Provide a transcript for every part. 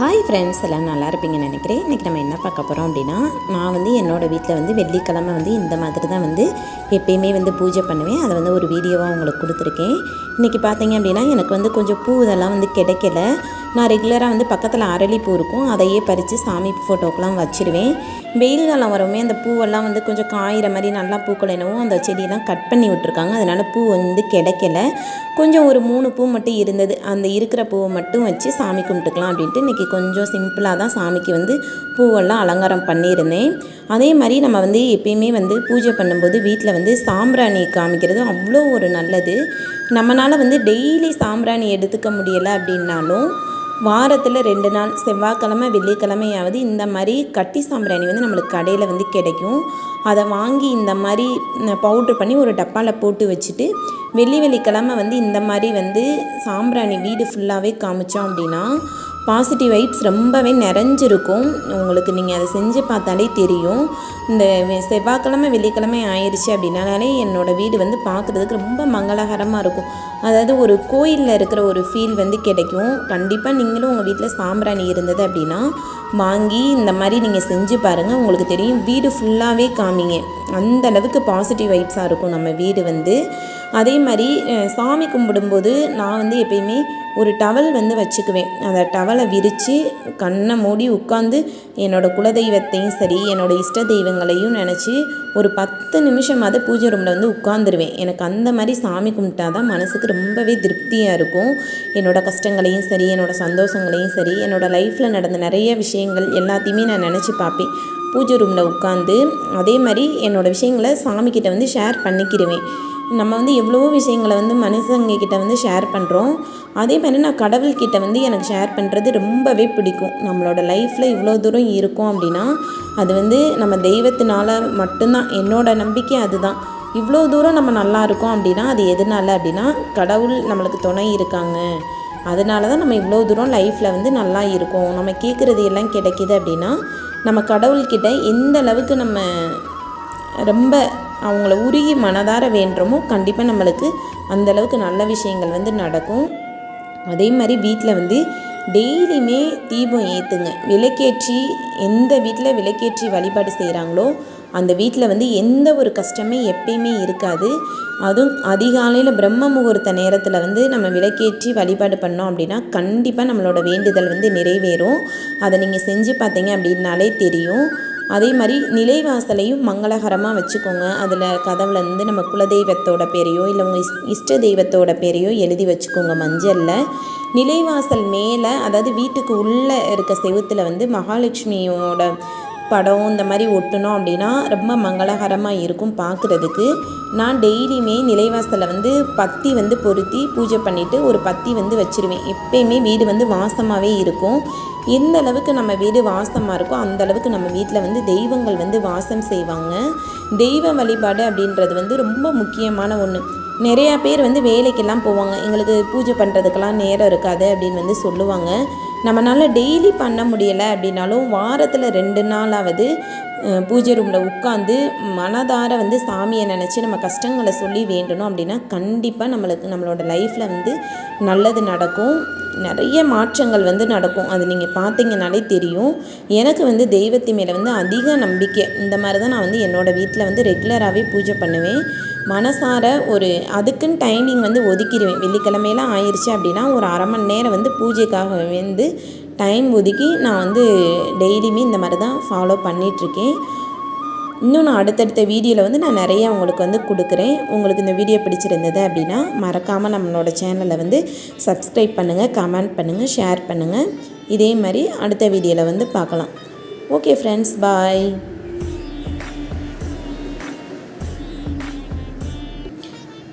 Hi friends, எல்லாம் நல்லா இருப்பீங்கன்னு நினைக்கிறேன். இன்றைக்கி நம்ம என்ன பார்க்க போகிறோம் அப்படின்னா, நான் என்னோடய வீட்டில் வெள்ளிக்கிழமை இந்த மாதிரி தான் எப்பயுமே பூஜை பண்ணுவேன். அதை ஒரு வீடியோவாக உங்களுக்கு கொடுத்துருக்கேன். இன்றைக்கி பார்த்தீங்க அப்படின்னா எனக்கு கொஞ்சம் பூ இதெல்லாம் கிடைக்கல. நான் ரெகுலராக பக்கத்தில் அரளிப்பூ இருக்கும், அதையே பறித்து சாமி ஃபோட்டோக்கெலாம் வச்சுருவேன். வெயில் காலம் வரவுமே அந்த பூவெல்லாம் கொஞ்சம் காயிற மாதிரி நல்லா பூக்கள் என்னவோ அந்த செடியெல்லாம் கட் பண்ணி விட்டுருக்காங்க. அதனால் பூ கிடைக்கல. கொஞ்சம் ஒரு 3 பூ மட்டும் இருந்தது. அந்த இருக்கிற பூவை மட்டும் வச்சு சாமி கும்பிட்டுக்கலாம் அப்படின்ட்டு இன்றைக்கி கொஞ்சம் சிம்பிளாக தான் சாமிக்கு பூவெல்லாம் அலங்காரம் பண்ணியிருந்தேன். அதே மாதிரி நம்ம எப்பயுமே பூஜை பண்ணும்போது வீட்டில் சாம்பிராணி காமிக்கிறது அவ்வளோ ஒரு நல்லது. நம்மளால் டெய்லி சாம்பிராணி எடுத்துக்க முடியலை அப்படின்னாலும் வாரத்தில் 2 நாள் செவ்வாய்க்கிழமை வெள்ளிக்கிழமையாவது இந்த மாதிரி கட்டி சாம்பிராணி நம்மளுக்கு கடையில் கிடைக்கும். அதை வாங்கி இந்த மாதிரி பவுட்ரு பண்ணி ஒரு டப்பாவில் போட்டு வச்சுட்டு வெள்ளிக்கிழமை இந்த மாதிரி சாம்பிராணி வீடு ஃபுல்லாகவே காமிச்சோம் அப்படின்னா பாசிட்டிவ் வைப்ஸ் ரொம்பவே நிறைஞ்சிருக்கும். உங்களுக்கு நீங்கள் அதை செஞ்சு பார்த்தாலே தெரியும். இந்த செவ்வாய்க்கிழமை வெள்ளிக்கிழமை ஆயிடுச்சு அப்படின்னாலே என்னோடய வீடு பார்க்குறதுக்கு ரொம்ப மங்களகரமாக இருக்கும். அதாவது ஒரு கோயிலில் இருக்கிற ஒரு ஃபீல் கிடைக்கும். கண்டிப்பாக நீங்களும் உங்கள் வீட்டில் சாம்பிராணி இருந்தது அப்படின்னா வாங்கி இந்த மாதிரி நீங்கள் செஞ்சு பாருங்கள். உங்களுக்கு தெரியும், வீடு ஃபுல்லாகவே காமிங்க. அந்த அளவுக்கு பாசிட்டிவ் வைப்ஸாக இருக்கும் நம்ம வீடு. அதே மாதிரி சாமி கும்பிடும்போது நான் எப்பயுமே ஒரு டவல் வச்சுக்குவேன். அந்த டவலை விரித்து கண்ணை மூடி உட்காந்து என்னோடய குலதெய்வத்தையும் சரி என்னோடய இஷ்ட தெய்வங்களையும் நினச்சி ஒரு 10 நிமிஷமாவது பூஜை ரூமில் உட்காந்துருவேன். எனக்கு அந்த மாதிரி சாமி கும்பிட்டா தான் மனசுக்கு ரொம்பவே திருப்தியாக இருக்கும். என்னோடய கஷ்டங்களையும் சரி என்னோடய சந்தோஷங்களையும் சரி என்னோடய லைஃப்பில் நடந்த நிறைய விஷயங்கள் எல்லாத்தையுமே நான் நினச்சி பார்ப்பேன் பூஜை ரூமில் உட்காந்து. அதே மாதிரி என்னோடய விஷயங்களை சாமிக்கிட்ட ஷேர் பண்ணிக்கிடுவேன். நம்ம எவ்வளவோ விஷயங்களை மனுஷங்கக்கிட்ட ஷேர் பண்ணுறோம். அதே மாதிரி நான் கடவுள்கிட்ட எனக்கு ஷேர் பண்ணுறது ரொம்பவே பிடிக்கும். நம்மளோட லைஃப்பில் இவ்வளோ தூரம் இருக்கும் அப்படின்னா அது நம்ம தெய்வத்தினால மட்டும்தான். என்னோட நம்பிக்கை அதுதான். இவ்வளோ தூரம் நம்ம நல்லா இருக்கோம் அப்படின்னா அது எதனால அப்படின்னா கடவுள் நம்மளுக்கு துணை இருக்காங்க. அதனால தான் நம்ம இவ்வளோ தூரம் லைஃப்பில் நல்லா இருக்கோம். நம்ம கேட்குறது எல்லாம் கிடைக்கிது அப்படின்னா நம்ம கடவுள்கிட்ட எந்த அளவுக்கு நம்ம ரொம்ப அவங்கள உருகி மனதார வேண்டுமோ கண்டிப்பாக நம்மளுக்கு அந்தளவுக்கு நல்ல விஷயங்கள் நடக்கும். அதே மாதிரி வீட்டில் டெய்லியுமே தீபம் ஏற்றுங்க. விளக்கேற்றி எந்த வீட்டில் விளக்கேற்றி வழிபாடு செய்கிறாங்களோ அந்த வீட்டில் எந்த ஒரு கஷ்டமே எப்பயுமே இருக்காது. அதுவும் அதிகாலையில் பிரம்ம முகூர்த்த நேரத்தில் நம்ம விளக்கேற்றி வழிபாடு பண்ணோம் அப்படின்னா கண்டிப்பாக நம்மளோட வேண்டுதல் நிறைவேறும். அதை நீங்கள் செஞ்சு பார்த்தீங்க அப்படின்னாலே தெரியும். அதே மாதிரி நிலைவாசலையும் மங்களகரமாக வச்சுக்கோங்க. அதில் கதவுலேருந்து நம்ம குலதெய்வத்தோட பேரையோ இல்லை உங்கள் இஷ்ட தெய்வத்தோட பேரையோ எழுதி வச்சுக்கோங்க மஞ்சளில். நிலைவாசல் மேலே அதாவது வீட்டுக்கு உள்ளே இருக்க செவுத்தில் மகாலட்சுமியோட படம் இந்த மாதிரி ஒட்டணும் அப்படின்னா ரொம்ப மங்களகரமாக இருக்கும் பார்க்குறதுக்கு. நான் டெய்லியுமே நிலைவாசலில் பத்தி பொருத்தி பூஜை பண்ணிவிட்டு ஒரு பத்தி வச்சுருவேன். எப்பயுமே வீடு வாசமாகவே இருக்கும். எந்த அளவுக்கு நம்ம வீடு வாசமாக இருக்கோ அந்த அளவுக்கு நம்ம வீட்டில் தெய்வங்கள் வாசம் செய்வாங்க. தெய்வ வழிபாடு அப்படின்றது ரொம்ப முக்கியமான ஒன்று. நிறையா பேர் வேலைக்கெல்லாம் போவாங்க, எங்களுக்கு பூஜை பண்ணுறதுக்கெல்லாம் நேரம் இருக்காது அப்படின்னு சொல்லுவாங்க. நம்மளால் டெய்லி பண்ண முடியலை அப்படின்னாலும் வாரத்தில் 2 நாளாவது பூஜை ரூமில் உட்காந்து மனதார சாமியை நினச்சி நம்ம கஷ்டங்களை சொல்லி வேண்டணும் அப்படின்னா கண்டிப்பாக நம்மளோட லைஃப்பில் நல்லது நடக்கும். நிறைய மாற்றங்கள் நடக்கும். அது நீங்கள் பார்த்தீங்கனாலே தெரியும். எனக்கு தெய்வத்து மேலே அதிக நம்பிக்கை. இந்த மாதிரி தான் நான் என்னோடய வீட்டில் ரெகுலராகவே பூஜை பண்ணுவேன். மனசார ஒரு அதுக்குன்னு டைமிங் ஒதுக்கிடுவேன். வெள்ளிக்கிழமையெல்லாம் ஆயிடுச்சு அப்படின்னா ஒரு அரை மணி நேரம் பூஜைக்காக டைம் ஒதுக்கி நான் டெய்லியுமே இந்த மாதிரி தான் ஃபாலோ பண்ணிகிட்ருக்கேன். இன்னும் நான் அடுத்தடுத்த வீடியோவில் நான் நிறைய உங்களுக்கு கொடுக்குறேன். உங்களுக்கு இந்த வீடியோ பிடிச்சிருந்தது அப்படின்னா மறக்காமல் நம்மளோட சேனலை சப்ஸ்கிரைப் பண்ணுங்கள், கமெண்ட் பண்ணுங்கள், ஷேர் பண்ணுங்கள். இதே மாதிரி அடுத்த வீடியோவில் பார்க்கலாம். Okay friends, bye.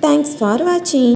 Thanks for watching.